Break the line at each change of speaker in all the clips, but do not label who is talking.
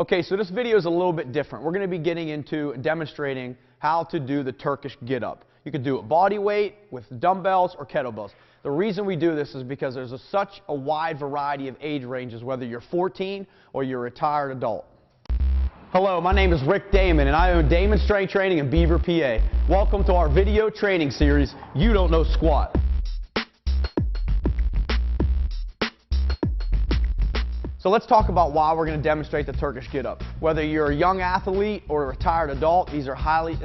Okay, so this video is a little bit different. We're going to be getting into demonstrating how to do the Turkish Get-Up. You can do it body weight, with dumbbells, or kettlebells. The reason we do this is because there's such a wide variety of age ranges, whether you're 14 or you're a retired adult. Hello, my name is Rick Daman, and I own Daman Strength Training in Beaver, PA. Welcome to our video training series, You Don't Know Squat. So let's talk about why we're going to demonstrate the Turkish Get-Up. Whether you're a young athlete or a retired adult, this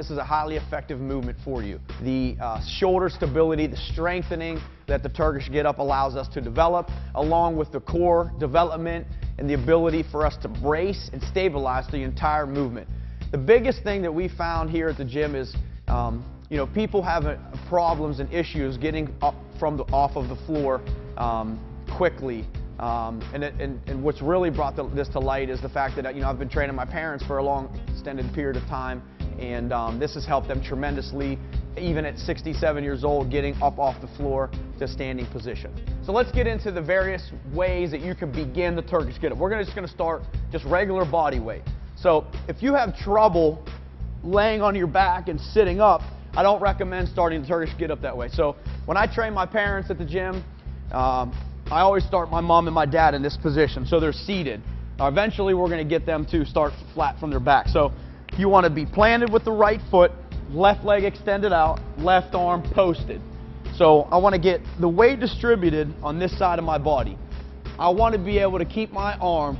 is a highly effective movement for you. The shoulder stability, the strengthening that the Turkish Get-Up allows us to develop, along with the core development and the ability for us to brace and stabilize the entire movement. The biggest thing that we found here at the gym is, people have problems and issues getting up off of the floor quickly. And what's really brought this to light is the fact that I've been training my parents for a long extended period of time, and this has helped them tremendously, even at 67 years old, getting up off the floor to standing position. So let's get into the various ways that you can begin the Turkish Get-Up. We're just going to start just regular body weight. So if you have trouble laying on your back and sitting up, I don't recommend starting the Turkish Get-Up that way. So when I train my parents at the gym, I always start my mom and my dad in this position, so they're seated. Eventually, we're going to get them to start flat from their back. So you want to be planted with the right foot, left leg extended out, left arm posted. So I want to get the weight distributed on this side of my body. I want to be able to keep my arm,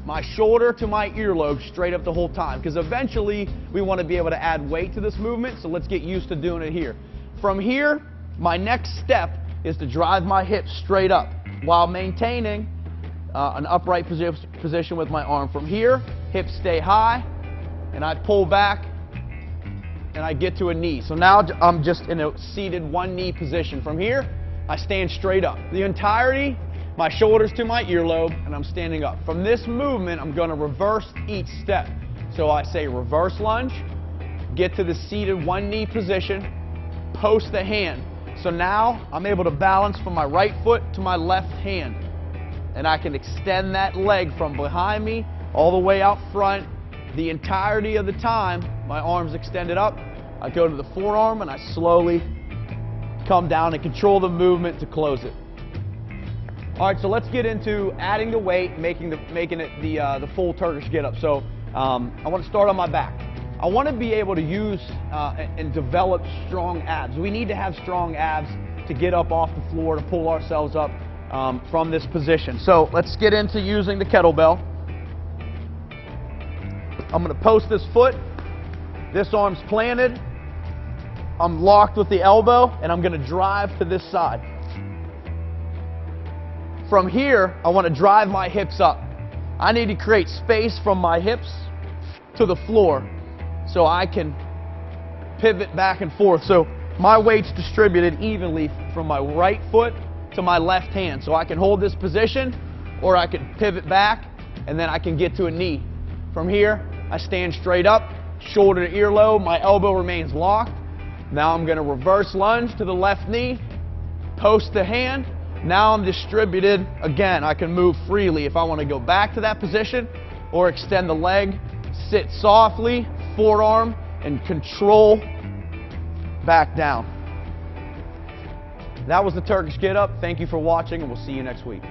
my shoulder to my earlobe straight up the whole time, because eventually we want to be able to add weight to this movement, so let's get used to doing it here. From here, my next step is to drive my hips straight up while maintaining an upright position with my arm. From here, hips stay high, and I pull back, and I get to a knee. So now I'm just in a seated one knee position. From here, I stand straight up. The entirety, my shoulders to my earlobe, and I'm standing up. From this movement, I'm going to reverse each step. So I say reverse lunge, get to the seated one knee position, post the hand. So now I'm able to balance from my right foot to my left hand, and I can extend that leg from behind me all the way out front. The entirety of the time, my arm's extended up. I go to the forearm and I slowly come down and control the movement to close it. All right, so let's get into adding the weight, making it the full Turkish Get-Up. So I want to start on my back. I want to be able to use and develop strong abs. We need to have strong abs to get up off the floor, to pull ourselves up from this position. So let's get into using the kettlebell. I'm going to post this foot. This arm's planted. I'm locked with the elbow, and I'm going to drive to this side. From here, I want to drive my hips up. I need to create space from my hips to the floor, so I can pivot back and forth. So my weight's distributed evenly from my right foot to my left hand. So I can hold this position, or I can pivot back, and then I can get to a knee. From here, I stand straight up, shoulder to earlobe, my elbow remains locked. Now I'm going to reverse lunge to the left knee, post the hand. Now I'm distributed. Again, I can move freely if I want to go back to that position or extend the leg, sit softly, forearm, and control back down. That was the Turkish Get-Up. Thank you for watching, and we'll see you next week.